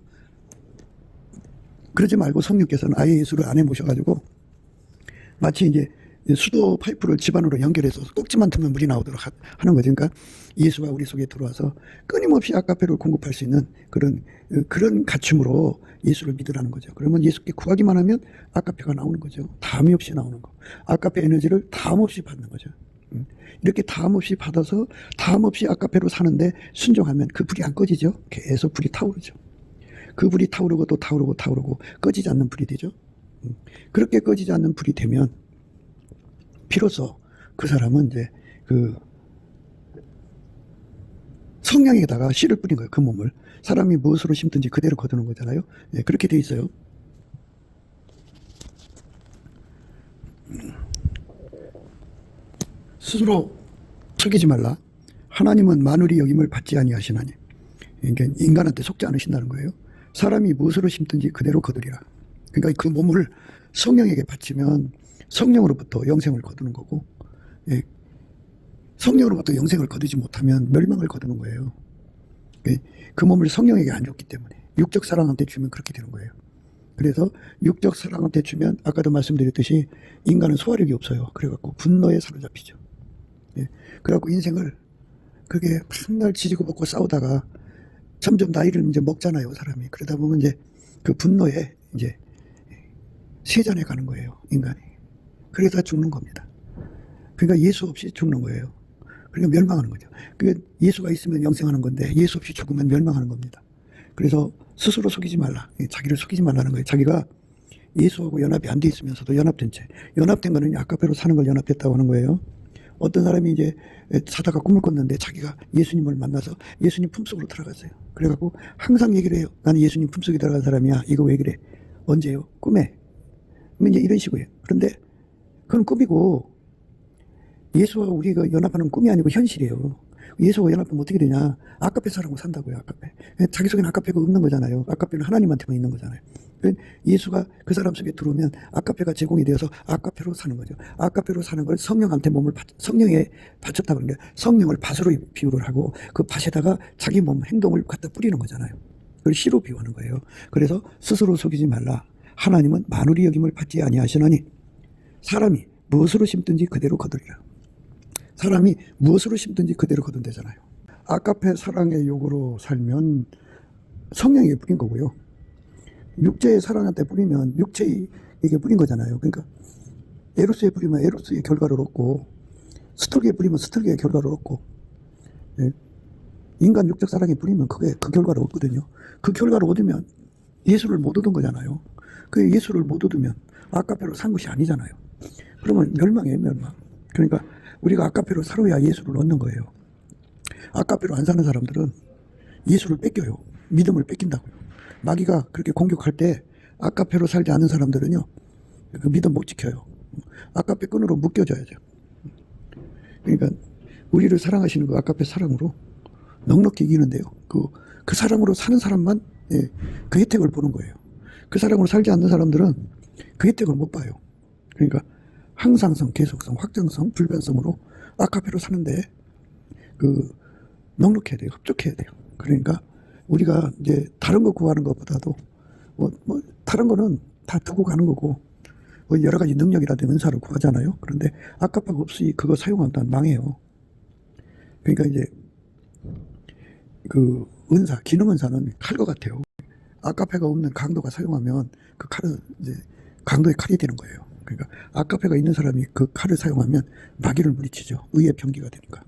그러지 말고 성령께서는 아예 예수를 안에 모셔가지고 마치 이제 수도 파이프를 집안으로 연결해서 꼭지만 틀면 물이 나오도록 하는 거죠. 그러니까 예수가 우리 속에 들어와서 끊임없이 아카페를 공급할 수 있는 그런 갖춤으로 예수를 믿으라는 거죠. 그러면 예수께 구하기만 하면 아카페가 나오는 거죠. 담이 없이 나오는 거. 아카페 에너지를 담 없이 받는 거죠. 이렇게 담 없이 받아서 담 없이 아카페로 사는데 순종하면 그 불이 안 꺼지죠. 계속 불이 타오르죠. 그 불이 타오르고 또 타오르고 꺼지지 않는 불이 되죠. 그렇게 꺼지지 않는 불이 되면 비로소 그 사람은 이제 그 성령에다가 씨를 뿌린 거예요. 그 몸을. 사람이 무엇으로 심든지 그대로 거두는 거잖아요. 예, 그렇게 돼 있어요. 스스로 속이지 말라. 하나님은 만울이 여김을 받지 아니하시나니. 그러니까 인간한테 속지 않으신다는 거예요. 사람이 무엇으로 심든지 그대로 거두리라. 그러니까 그 몸을 성령에게 바치면 성령으로부터 영생을 거두는 거고, 예, 성령으로부터 영생을 거두지 못하면 멸망을 거두는 거예요. 예, 그 몸을 성령에게 안 줬기 때문에 육적 사랑한테 주면 그렇게 되는 거예요. 그래서 육적 사랑한테 주면 아까도 말씀드렸듯이 인간은 소화력이 없어요. 그래갖고 분노에 사로잡히죠. 예, 그래갖고 인생을 그게 맨날 지지고 볶고 싸우다가 점점 나이를 이제 먹잖아요, 사람이. 그러다 보면 이제 그 분노에 이제 세잔에 가는 거예요, 인간이. 그래서 죽는 겁니다. 그러니까 예수 없이 죽는 거예요. 그러니까 멸망하는 거죠. 예수가 있으면 영생하는 건데 예수 없이 죽으면 멸망하는 겁니다. 그래서 스스로 속이지 말라. 자기를 속이지 말라는 거예요. 자기가 예수하고 연합이 안 돼 있으면서도 연합된 채. 연합된 거는 아카페로 사는 걸 연합했다고 하는 거예요. 어떤 사람이 이제 사다가 꿈을 꿨는데 자기가 예수님을 만나서 예수님 품속으로 들어갔어요. 그래갖고 항상 얘기를 해요. 나는 예수님 품속에 들어간 사람이야. 이거 왜 그래? 언제요? 꿈에. 이제 이런 식으로 해요. 그런데 그건 꿈이고 예수와 우리가 연합하는 꿈이 아니고 현실이에요. 예수와 연합하면 어떻게 되냐? 아카페 사람하고 산다고요, 아카페. 자기 속에는 아카페가 없는 거잖아요. 아카페는 하나님한테만 있는 거잖아요. 예수가 그 사람 속에 들어오면 아카페가 제공이 되어서 아카페로 사는 거죠. 아카페로 사는 걸 성령한테 성령에 바쳤다 그런 게 성령을 밭으로 비유를 하고 그 밭에다가 자기 몸 행동을 갖다 뿌리는 거잖아요. 그걸 씨로 비유하는 거예요. 그래서 스스로 속이지 말라. 하나님은 만울이 여김을 받지 아니하시나니 사람이 무엇으로 심든지 그대로 거두리라. 사람이 무엇으로 심든지 그대로 거둔대잖아요. 아카페 사랑의 욕으로 살면 성령에게 뿌린 거고요. 육체의 사랑한테 뿌리면 육체에게 뿌린 거잖아요. 그러니까 에로스에 뿌리면 에로스의 결과를 얻고 스토르기에 뿌리면 스토르기의 결과를 얻고, 예. 인간 육적 사랑에 뿌리면 그게 그 결과를 얻거든요. 그 결과를 얻으면 예수를 못 얻은 거잖아요. 그 예수를 못 얻으면 아카페로 산 것이 아니잖아요. 그러면 멸망이에요, 멸망. 그러니까 우리가 아카페로 살아야 예수를 얻는 거예요. 아카페로 안 사는 사람들은 예수를 뺏겨요. 믿음을 뺏긴다고요. 마귀가 그렇게 공격할 때 아카페로 살지 않은 사람들은요, 그 믿음 못 지켜요. 아카페 끈으로 묶여져야죠. 그러니까 우리를 사랑하시는 그 아카페 사랑으로 넉넉히 이기는데요. 그 사랑으로 사는 사람만, 예, 그 혜택을 보는 거예요. 그 사랑으로 살지 않는 사람들은 그 혜택을 못 봐요. 그러니까 항상성, 계속성, 확장성, 불변성으로 아카페로 사는데 넉넉해야 돼요. 흡족해야 돼요. 그러니까 우리가 이제 다른 거 구하는 것보다도 다른 거는 다 두고 가는 거고, 여러 가지 능력이라든지 은사를 구하잖아요. 그런데 아카페가 없이 그거 사용하면 망해요. 그러니까 이제 그 은사, 기능 은사는 칼과 같아요. 아카페가 없는 강도가 사용하면 그 칼은 이제 강도의 칼이 되는 거예요. 그러니까 아카페가 있는 사람이 그 칼을 사용하면 마귀를 물리치죠. 의의 병기가 되니까.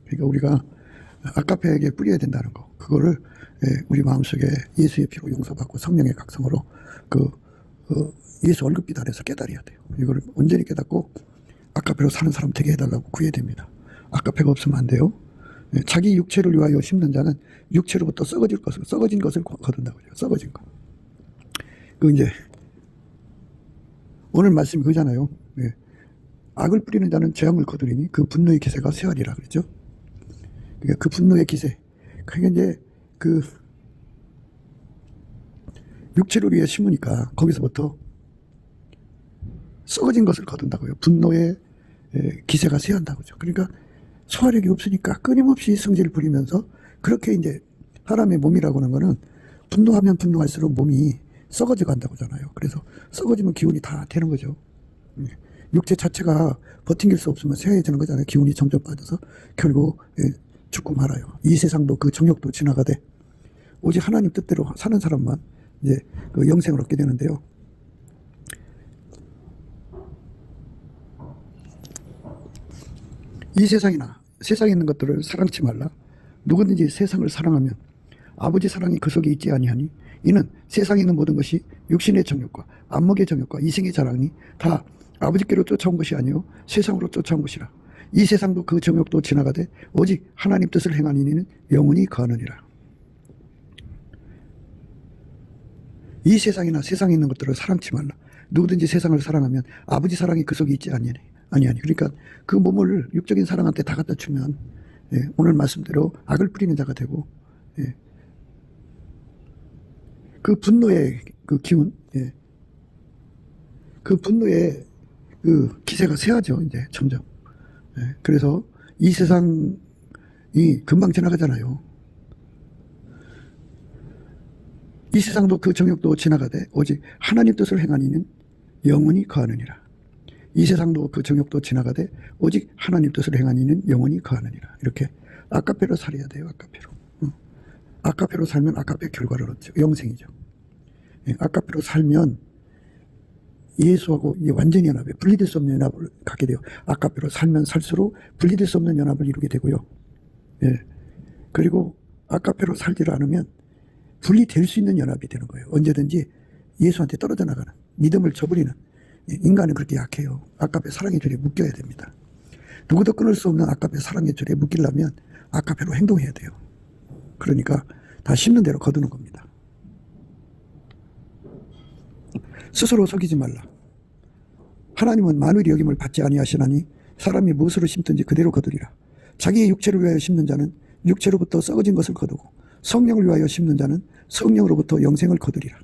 그러니까 우리가 아카페에게 뿌려야 된다는 거, 그거를 우리 마음속에 예수의 피로 용서받고 성령의 각성으로 예수 얼굴빛 아래서 깨달아야 돼요. 이거를 온전히 깨닫고 아카페로 사는 사람 되게 해달라고 구해야 됩니다. 아카페가 없으면 안 돼요. 자기 육체를 위하여 심는 자는 육체로부터 썩어진 것을 거둔다고 그래요. 썩어진 것. 그 이제 오늘 말씀이 그잖아요. 예. 악을 뿌리는 자는 재앙을 거두리니 그 분노의 기세가 쇠하리라 그랬죠. 그러니까 그 분노의 기세. 그게 이제 그 육체를 위해 심으니까 거기서부터 썩어진 것을 거둔다고요. 분노의 기세가 쇠한다고죠. 그러니까 소화력이 없으니까 끊임없이 성질을 부리면서 그렇게 이제 사람의 몸이라고 하는 거는 분노하면 분노할수록 몸이 썩어져 간다고 하잖아요. 그래서 썩어지면 기운이 다 되는 거죠. 육체 자체가 버팅길 수 없으면 쇠해지는 거잖아요. 기운이 점점 빠져서 결국 죽고 말아요. 이 세상도 그 정욕도 지나가되 오직 하나님 뜻대로 사는 사람만 이제 그 영생을 얻게 되는데요. 이 세상이나 세상에 있는 것들을 사랑치 말라. 누구든지 세상을 사랑하면 아버지 사랑이 그 속에 있지 아니하니 이는 세상에 있는 모든 것이 육신의 정욕과 안목의 정욕과 이생의 자랑이 다 아버지께로 쫓아온 것이 아니요 세상으로 쫓아온 것이라. 이 세상도 그 정욕도 지나가되 오직 하나님 뜻을 행하는 이는 영원히 거하느니라. 이 세상이나 세상에 있는 것들을 사랑치 말라. 누구든지 세상을 사랑하면 아버지 사랑이 그 속에 있지 아니하니. 그러니까 그 몸을 육적인 사랑한테 다 갖다 주면 오늘 말씀대로 악을 뿌리는 자가 되고 그 분노의 그 기운, 그 분노의 그 기세가 쇠하죠. 이제 점점. 그래서 이 세상이 금방 지나가잖아요. 이 세상도 그 정욕도 지나가되 오직 하나님 뜻을 행하는 이는 영원히 거하느니라. 이 세상도 그 정욕도 지나가되 오직 하나님 뜻을 행하는 이는 영원히 거하느니라. 이렇게 아까페로 살아야 돼요. 아까페로. 아까페로 살면 아까페 결과를 얻죠. 영생이죠. 아까페로 살면 예수하고 완전히 연합에 분리될 수 없는 연합을 갖게 돼요. 아까페로 살면 살수록 분리될 수 없는 연합을 이루게 되고요. 그리고 아까페로 살지를 않으면 분리될 수 있는 연합이 되는 거예요. 언제든지 예수한테 떨어져 나가는 믿음을 저버리는 인간은 그렇게 약해요. 아까페 사랑의 줄에 묶여야 됩니다. 누구도 끊을 수 없는 아까페 사랑의 줄에 묶이려면 아까페로 행동해야 돼요. 그러니까 다 심는 대로 거두는 겁니다. 스스로 속이지 말라. 하나님은 만유의 여김을 받지 아니하시나니 사람이 무엇으로 심든지 그대로 거두리라. 자기의 육체를 위하여 심는 자는 육체로부터 썩어진 것을 거두고 성령을 위하여 심는 자는 성령으로부터 영생을 거두리라.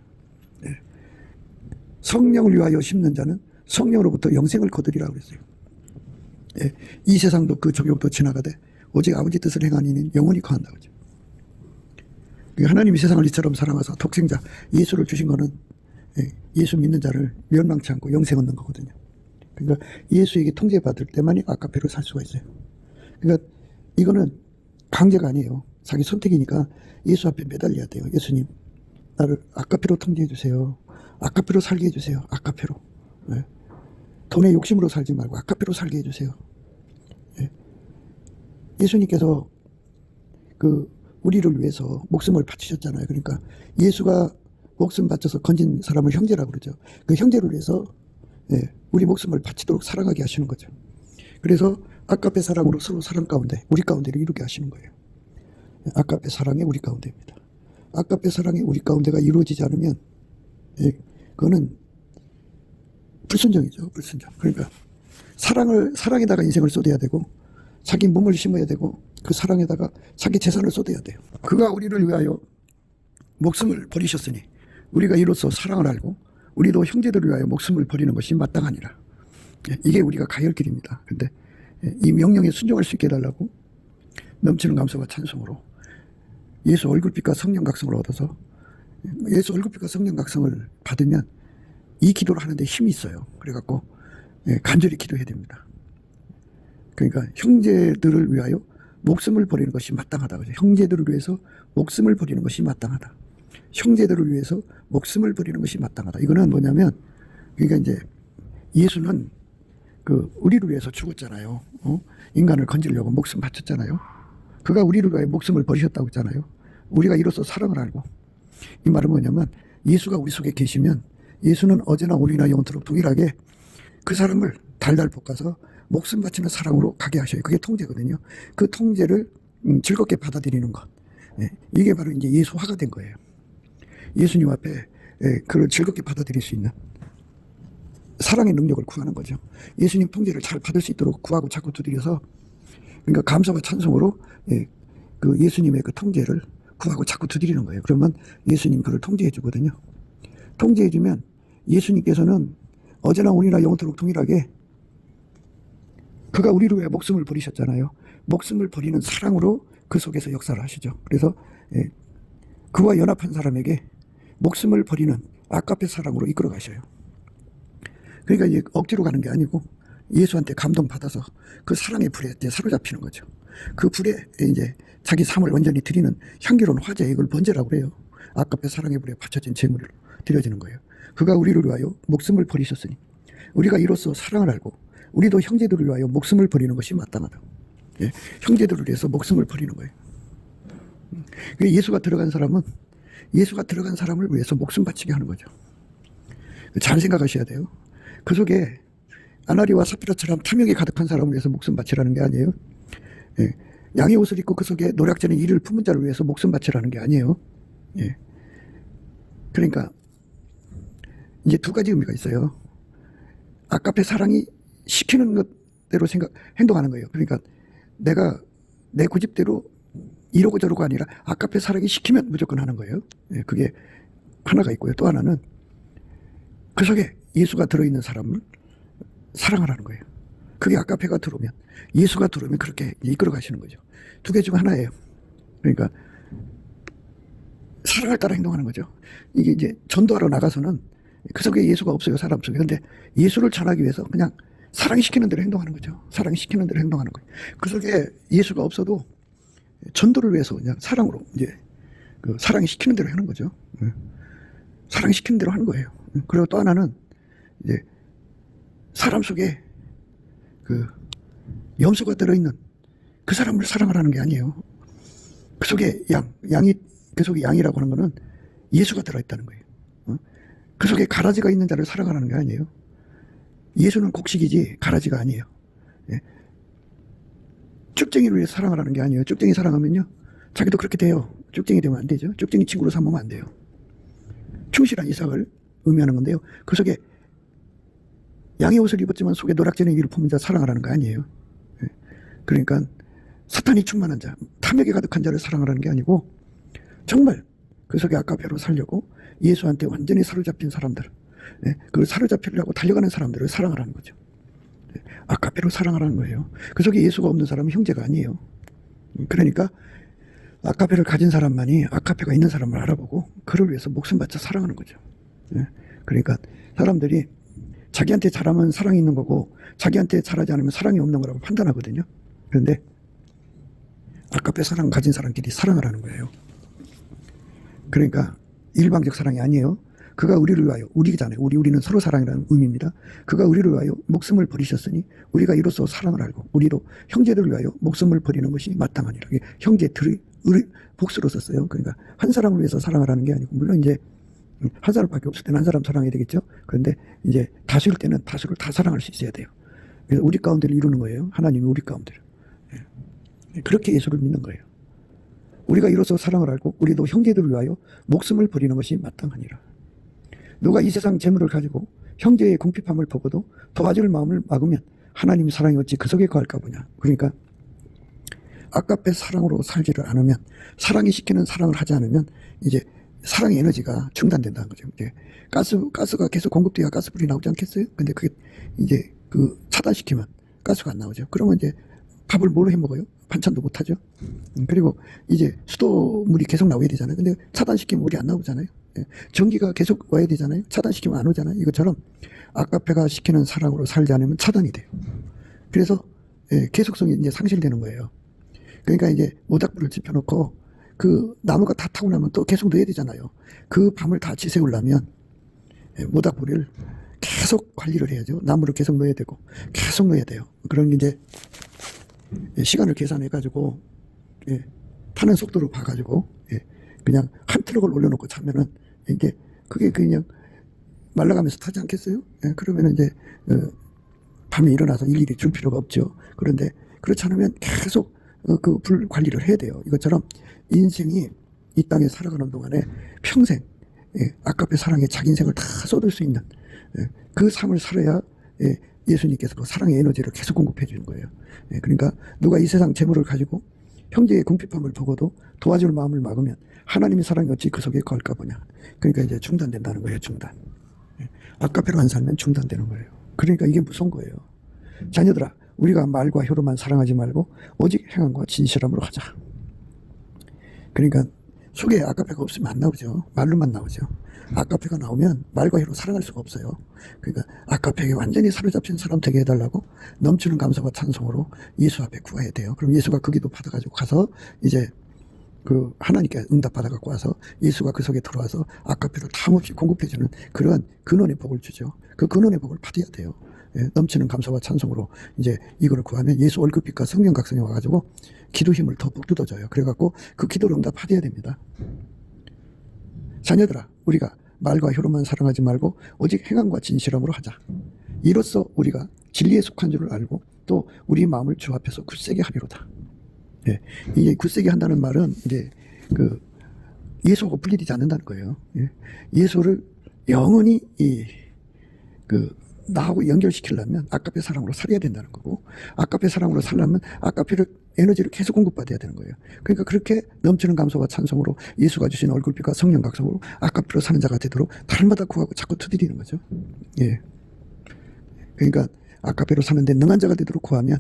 성령을 위하여 심는 자는 성령으로부터 영생을 거두리라 그랬어요. 이 세상도 그 정욕도 지나가되 오직 아버지 뜻을 행하는 이는 영원히 거한다고 하죠. 하나님이 세상을 이처럼 사랑하사 독생자 예수를 주신 거는 예수 믿는 자를 멸망치 않고 영생 얻는 거거든요. 그러니까 예수에게 통제받을 때만이 아까페로 살 수가 있어요. 그러니까 이거는 강제가 아니에요. 자기 선택이니까 예수 앞에 매달려야 돼요. 예수님, 나를 아까페로 통제해 주세요. 아까페로 살게 해주세요. 아까페로. 돈의 욕심으로 살지 말고 아까페로 살게 해주세요. 예수님께서 그 우리를 위해서 목숨을 바치셨잖아요. 그러니까 예수가 목숨 바쳐서 건진 사람을 형제라고 그러죠. 그 형제를 위해서 우리 목숨을 바치도록 사랑하게 하시는 거죠. 그래서 아까페 사랑으로 서로 사랑 가운데 우리 가운데를 이루게 하시는 거예요. 아까페 사랑이 우리 가운데입니다. 아까페 사랑이 우리 가운데가 이루어지지 않으면 그거는 불순종이죠. 불순종. 그러니까 사랑에다가 인생을 쏟아야 되고 자기 몸을 심어야 되고 그 사랑에다가 자기 재산을 쏟아야 돼요. 그가 우리를 위하여 목숨을 버리셨으니 우리가 이로써 사랑을 알고 우리도 형제들을 위하여 목숨을 버리는 것이 마땅하니라. 이게 우리가 가야 할 길입니다. 근데 이 명령에 순종할 수 있게 해달라고 넘치는 감사와 찬송으로 예수 얼굴빛과 성령 각성을 얻어서 예수 얼굴빛과 성령 각성을 받으면 이 기도를 하는데 힘이 있어요. 그래갖고 간절히 기도해야 됩니다. 그러니까 형제들을 위하여 목숨을 버리는 것이 마땅하다. 그죠? 형제들을 위해서 목숨을 버리는 것이 마땅하다. 형제들을 위해서 목숨을 버리는 것이 마땅하다. 이거는 뭐냐면, 그러니까 이제 예수는 그 우리를 위해서 죽었잖아요. 인간을 건지려고 목숨 바쳤잖아요. 그가 우리를 위하여 목숨을 버리셨다고 했잖아요. 우리가 이로써 사랑을 알고. 이 말은 뭐냐면 예수가 우리 속에 계시면 예수는 어제나 오늘이나 영원토록 동일하게 그 사람을 달달 볶아서 목숨 바치는 사랑으로 가게 하셔요. 그게 통제거든요. 그 통제를 즐겁게 받아들이는 것. 예, 이게 바로 이제 예수화가 된 거예요. 예수님 앞에 그걸 즐겁게 받아들일 수 있는 사랑의 능력을 구하는 거죠. 예수님 통제를 잘 받을 수 있도록 구하고 자꾸 두드려서, 그러니까 감사와 찬송으로 그 예수님의 그 통제를 구하고 자꾸 두드리는 거예요. 그러면 예수님 그걸 통제해 주거든요. 통제해 주면 예수님께서는 어제나 오늘이나 영원토록 동일하게 그가 우리를 위해 목숨을 버리셨잖아요. 목숨을 버리는 사랑으로 그 속에서 역사를 하시죠. 그래서 그와 연합한 사람에게 목숨을 버리는 아까페 사랑으로 이끌어 가셔요. 그러니까 이제 억지로 가는 게 아니고 예수한테 감동받아서 그 사랑의 불에 이제 사로잡히는 거죠. 그 불에 이제 자기 삶을 완전히 드리는 향기로운 화제, 이걸 번제라고 그래요. 아까페 사랑의 불에 바쳐진 제물로 드려지는 거예요. 그가 우리를 위하여 목숨을 버리셨으니 우리가 이로써 사랑을 알고 우리도 형제들을 위하여 목숨을 버리는 것이 마땅하다. 예, 형제들을 위해서 목숨을 버리는 거예요. 예수가 들어간 사람은 예수가 들어간 사람을 위해서 목숨 바치게 하는 거죠. 잘 생각하셔야 돼요. 그 속에 아나리와 사피라처럼 탐욕이 가득한 사람을 위해서 목숨 바치라는 게 아니에요. 예, 양의 옷을 입고 그 속에 노략전에 이를 품은 자를 위해서 목숨 바치라는 게 아니에요. 예. 그러니까 이제 두 가지 의미가 있어요. 아까페 사랑이 시키는 것대로 행동하는 거예요. 그러니까 내가 내 고집대로 이러고 저러고 아니라 아까페 사랑이 시키면 무조건 하는 거예요. 예, 그게 하나가 있고요. 또 하나는 그 속에 예수가 들어있는 사람을 사랑하라는 거예요. 그게 아까페가 들어오면, 예수가 들어오면 그렇게 이끌어 가시는 거죠. 두 개 중 하나예요. 그러니까 사랑을 따라 행동하는 거죠. 이게 이제 전도하러 나가서는 그 속에 예수가 없어요, 사람 속에. 근데 예수를 전하기 위해서 그냥 사랑이 시키는 대로 행동하는 거죠. 사랑이 시키는 대로 행동하는 거예요. 그 속에 예수가 없어도 전도를 위해서 그냥 사랑으로 이제 그 사랑이 시키는 대로 하는 거죠. 사랑이 시키는 대로 하는 거예요. 그리고 또 하나는 이제 사람 속에 그 염소가 들어있는 그 사람을 사랑하라는 게 아니에요. 그 속에 양이, 그 속에 양이라고 하는 거는 예수가 들어있다는 거예요. 그 속에 가라지가 있는 자를 사랑하라는 게 아니에요. 예수는 곡식이지 가라지가 아니에요. 예. 쭉쟁이를 위해 사랑하라는 게 아니에요. 쭉쟁이 사랑하면요, 자기도 그렇게 돼요. 쭉쟁이 되면 안 되죠. 쭉쟁이 친구로 삼으면 안 돼요. 충실한 이삭을 의미하는 건데요. 그 속에 양의 옷을 입었지만 속에 노략전의 위를 품은 자 사랑하라는 거 아니에요. 예. 그러니까 사탄이 충만한 자, 탐욕에 가득한 자를 사랑하라는 게 아니고 정말 그 속에 아까페로 살려고 예수한테 완전히 사로잡힌 사람들, 그걸 사로잡히려고 달려가는 사람들을 사랑하라는 거죠. 아까페로 사랑하라는 거예요. 그 속에 예수가 없는 사람은 형제가 아니에요. 그러니까 아까페를 가진 사람만이 아까페가 있는 사람을 알아보고 그를 위해서 목숨 바쳐 사랑하는 거죠. 그러니까 사람들이 자기한테 잘하면 사랑이 있는 거고 자기한테 잘하지 않으면 사랑이 없는 거라고 판단하거든요. 그런데 아까페 사랑 가진 사람끼리 사랑하라는 거예요. 그러니까 일방적 사랑이 아니에요. 그가 우리를 위하여, 우리잖아요. 우리는 서로 사랑이라는 의미입니다. 그가 우리를 위하여 목숨을 버리셨으니 우리가 이로써 사랑을 알고 우리도 형제들을 위하여 목숨을 버리는 것이 마땅하니라. 형제들이 복수로 썼어요. 그러니까 한 사람을 위해서 사랑하라는 게 아니고, 물론 이제 한 사람밖에 없을 때는 한 사람 사랑해야 되겠죠. 그런데 이제 다수일 때는 다수를 다 사랑할 수 있어야 돼요. 그래서 우리 가운데를 이루는 거예요. 하나님이 우리 가운데를. 그렇게 예수를 믿는 거예요. 우리가 이로써 사랑을 알고 우리도 형제들을 위하여 목숨을 버리는 것이 마땅하니라. 누가 이 세상 재물을 가지고 형제의 궁핍함을 보고도 도와줄 마음을 막으면 하나님의 사랑이 어찌 그 속에 거할까 보냐. 그러니까 아까페 사랑으로 살지를 않으면, 사랑이 시키는 사랑을 하지 않으면 이제 사랑의 에너지가 중단된다는 거죠. 이제 가스가 계속 공급돼야 가스불이 나오지 않겠어요? 근데 그게 이제 그 차단시키면 가스가 안 나오죠. 그러면 이제 밥을 뭘로 해 먹어요? 반찬도 못 하죠. 그리고 이제 수도물이 계속 나와야 되잖아요. 근데 차단시키면 물이 안 나오잖아요. 전기가 계속 와야 되잖아요. 차단시키면 안 오잖아요. 이것처럼 아까페가 시키는 사랑으로 살지 않으면 차단이 돼요. 그래서 계속성이 이제 상실되는 거예요. 그러니까 이제 모닥불을 지펴놓고 그 나무가 다 타고 나면 또 계속 넣어야 되잖아요. 그 밤을 다 지새우려면 모닥불을 계속 관리를 해야죠. 나무를 계속 넣어야 되고 계속 넣어야 돼요. 그런 게 이제 시간을 계산해 가지고 타는 속도로 봐가지고 그냥 한 트럭을 올려놓고 차면은 이게 그게 그냥 말라가면서 타지 않겠어요? 그러면 이제 밤에 일어나서 일일이 줄 필요가 없죠. 그런데 그렇지 않으면 계속 그 불 관리를 해야 돼요. 이것처럼 인생이 이 땅에 살아가는 동안에 평생 아까페 사랑에 자기 인생을 다 쏟을 수 있는 그 삶을 살아야 예수님께서 그 사랑의 에너지를 계속 공급해 주는 거예요. 그러니까 누가 이 세상 재물을 가지고 형제의 궁핍함을 보고도 도와줄 마음을 막으면 하나님의 사랑이 어찌 그 속에 거할까 보냐. 그러니까 이제 중단된다는 거예요. 중단. 아까페로 안 살면 중단되는 거예요. 그러니까 이게 무서운 거예요. 자녀들아, 우리가 말과 혀로만 사랑하지 말고 오직 행함과 진실함으로 하자. 그러니까 속에 아까페가 없으면 안 나오죠. 말로만 나오죠. 아까페가 나오면 말과 혀로 사랑할 수가 없어요. 그러니까 아까페에 완전히 사로잡힌 사람 되게 해달라고 넘치는 감사와 찬송으로 예수 앞에 구해야 돼요. 그럼 예수가 그 기도 받아가지고 가서 이제 그 하나님께 응답 받아갖고 와서 예수가 그 속에 들어와서 아까페를 탐없이 공급해주는 그런 근원의 복을 주죠. 그 근원의 복을 받아야 돼요. 넘치는 감사와 찬송으로 이제 이거를 구하면 예수 얼굴빛과 성령 각성이 와가지고 기도 힘을 더 북돋아줘요. 그래갖고 그 기도를 응답받아야 됩니다. 자녀들아, 우리가 말과 혀로만 사랑하지 말고 오직 행함과 진실함으로 하자. 이로써 우리가 진리에 속한 줄을 알고 또 우리 마음을 주 앞에서 굳세게 하리로다. 이게 굳세게 한다는 말은 이제 그 예수하고 분리되지 않는다는 거예요. 예수를 영원히 나하고 연결시키려면 아까페 사랑으로 살아야 된다는 거고, 아까페 사랑으로 살려면 아까페를 에너지를 계속 공급받아야 되는 거예요. 그러니까 그렇게 넘치는 감사와 찬송으로 예수가 주신 얼굴빛과 성령 각성으로 아까페로 사는 자가 되도록 달마다 구하고 자꾸 두드리는 거죠. 그러니까 아까페로 사는데 능한 자가 되도록 구하면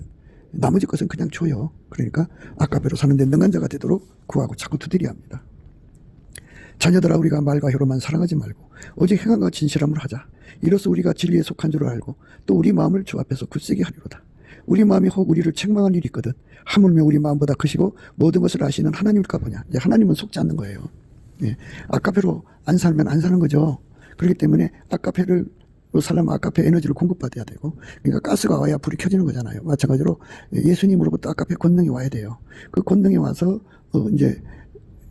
나머지 것은 그냥 줘요. 그러니까 아까페로 사는데 능한 자가 되도록 구하고 자꾸 두드려야 합니다. 자녀들아, 우리가 말과 혀로만 사랑하지 말고 오직 행함과 진실함을 하자. 이로써 우리가 진리에 속한 줄을 알고 또 우리 마음을 주 앞에서 굳세게 하리로다. 우리 마음이 혹 우리를 책망할 일이 있거든 하물며 우리 마음보다 크시고 모든 것을 아시는 하나님일까 보냐. 이제 하나님은 속지 않는 거예요. 아까페로 안 살면 안 사는 거죠. 그렇기 때문에 아까페를 살려면 아까페 에너지를 공급받아야 되고, 그러니까 가스가 와야 불이 켜지는 거잖아요. 마찬가지로 예수님으로부터 아까페 권능이 와야 돼요. 그 권능이 와서 이제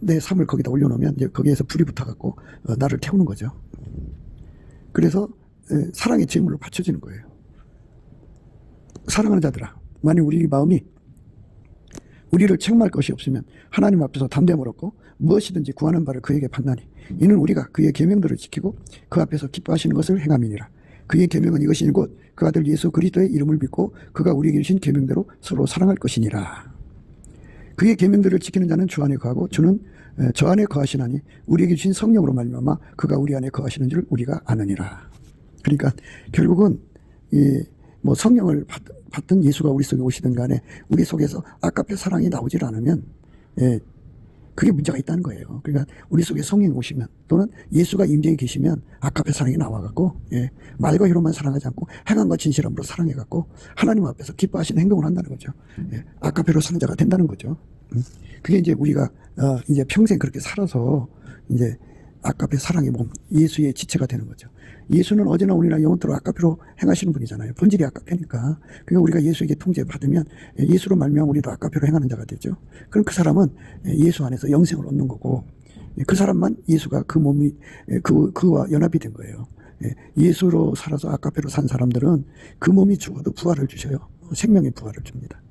내 삶을 거기다 올려놓으면 이제 거기에서 불이 붙어갖고 나를 태우는 거죠. 그래서 사랑의 제물로 바쳐지는 거예요. 사랑하는 자들아, 만약 우리 마음이 우리를 책망할 것이 없으면 하나님 앞에서 담대함을 얻고 무엇이든지 구하는 바를 그에게 받나니 이는 우리가 그의 계명들을 지키고 그 앞에서 기뻐하시는 것을 행함이니라. 그의 계명은 이것이니 곧 그 아들 예수 그리스도의 이름을 믿고 그가 우리에게 주신 계명대로 서로 사랑할 것이니라. 그의 계명들을 지키는 자는 주 안에 거하고 주는 저 안에 거하시나니 우리에게 주신 성령으로 말미암아 그가 우리 안에 거하시는 줄 우리가 아느니라. 그러니까 결국은 뭐 성령을 받든 예수가 우리 속에 오시든 간에 우리 속에서 아까페 사랑이 나오질 않으면 그게 문제가 있다는 거예요. 그러니까 우리 속에 성령이 오시면 또는 예수가 임재해 계시면 아까페 사랑이 나와갖고 말과 혀로만 사랑하지 않고 행함과 진실함으로 사랑해갖고 하나님 앞에서 기뻐하시는 행동을 한다는 거죠. 아까페로 사는 자가 된다는 거죠. 그게 이제 우리가 이제 평생 그렇게 살아서 이제 아까페 사랑의 몸, 예수의 지체가 되는 거죠. 예수는 어제나 오늘이나 영원토록 아까페로 행하시는 분이잖아요. 본질이 아까페니까. 그러니까 우리가 예수에게 통제받으면 예수로 말미암아 우리도 아까페로 행하는 자가 되죠. 그럼 그 사람은 예수 안에서 영생을 얻는 거고, 그 사람만 예수가 그 몸이 그와 연합이 된 거예요. 예수로 살아서 아까페로 산 사람들은 그 몸이 죽어도 부활을 주셔요. 생명의 부활을 줍니다.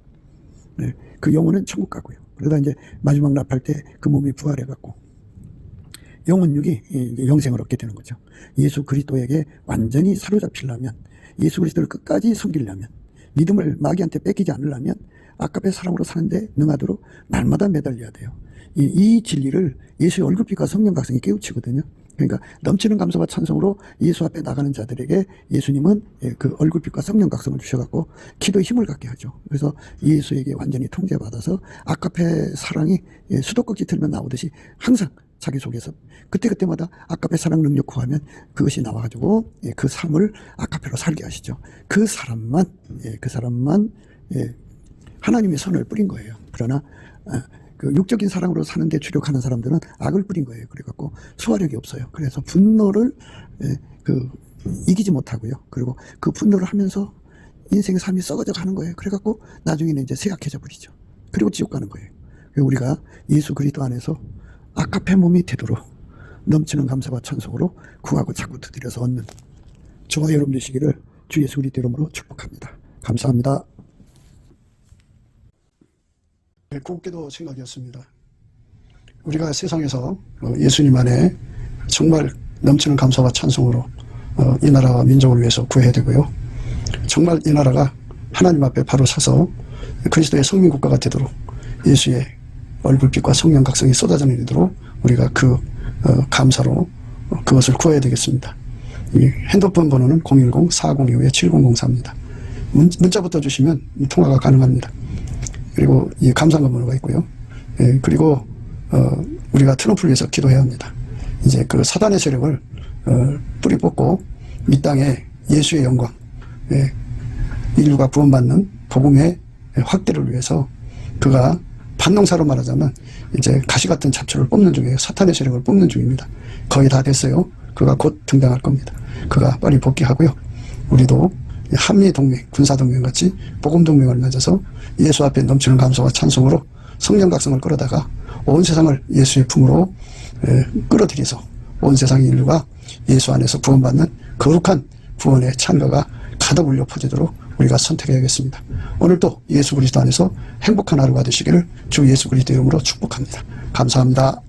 그 영혼은 천국 가고요. 그러다 이제 마지막 납할 때 그 몸이 부활해갖고 영혼육이 영생을 얻게 되는 거죠. 예수 그리스도에게 완전히 사로잡히려면, 예수 그리스도를 끝까지 섬기려면, 믿음을 마귀한테 뺏기지 않으려면 아까페 사랑으로 사는데 능하도록 날마다 매달려야 돼요. 이 진리를 예수의 얼굴빛과 성령 각성이 깨우치거든요. 그러니까 넘치는 감사와 찬송으로 예수 앞에 나가는 자들에게 예수님은 그 얼굴빛과 성령 각성을 주셔갖고 기도에 힘을 갖게 하죠. 그래서 예수에게 완전히 통제받아서 아까페 사랑이 수도꼭지 틀면 나오듯이 항상 자기 속에서 그때그때마다 아까페 사랑 능력 구하면 그것이 나와가지고 그 삶을 아까페로 살게 하시죠. 그 사람만 하나님의 선을 뿌린 거예요. 그러나 그 육적인 사랑으로 사는데 주력하는 사람들은 악을 뿌린 거예요. 그래갖고 소화력이 없어요. 그래서 분노를 이기지 못하고요. 그리고 그 분노를 하면서 인생의 삶이 썩어져 가는 거예요. 그래갖고 나중에는 이제 쇠약해져 버리죠. 그리고 지옥 가는 거예요. 우리가 예수 그리스도 안에서 아까페 몸이 되도록 넘치는 감사와 찬송으로 구하고 자꾸 두드려서 얻는 저와 여러분 되시기를 주 예수 그리스도 이름으로 축복합니다. 감사합니다. 곱게도 생각이었습니다. 우리가 세상에서 예수님 안에 정말 넘치는 감사와 찬송으로 이 나라와 민족을 위해서 구해야 되고요. 정말 이 나라가 하나님 앞에 바로 서서 그리스도의 성민국가가 되도록 예수의 얼굴빛과 성령 각성이 쏟아져 내리도록 우리가 그 감사로 그것을 구해야 되겠습니다. 이 핸드폰 번호는 010-4025-7004입니다. 문자부터 주시면 통화가 가능합니다. 그리고 이 감사한 번호가 있고요. 그리고 우리가 트럼프를 위해서 기도해야 합니다. 이제 그 사단의 세력을 뿌리 뽑고 이 땅에 예수의 영광, 인류가 구원받는 복음의 확대를 위해서 그가 반농사로 말하자면 이제 가시 같은 잡초를 뽑는 중이에요. 사탄의 세력을 뽑는 중입니다. 거의 다 됐어요. 그가 곧 등장할 겁니다. 그가 빨리 복귀하고요. 우리도 한미동맹, 군사동맹 같이 복음동맹을 맺어서 예수 앞에 넘치는 감사와 찬송으로 성령 각성을 끌어다가 온 세상을 예수의 품으로 끌어들여서 온 세상의 인류가 예수 안에서 구원받는 거룩한 구원의 찬가가 가득 울려 퍼지도록 우리가 선택해야겠습니다. 오늘도 예수 그리스도 안에서 행복한 하루가 되시기를 주 예수 그리스도 이름으로 축복합니다. 감사합니다.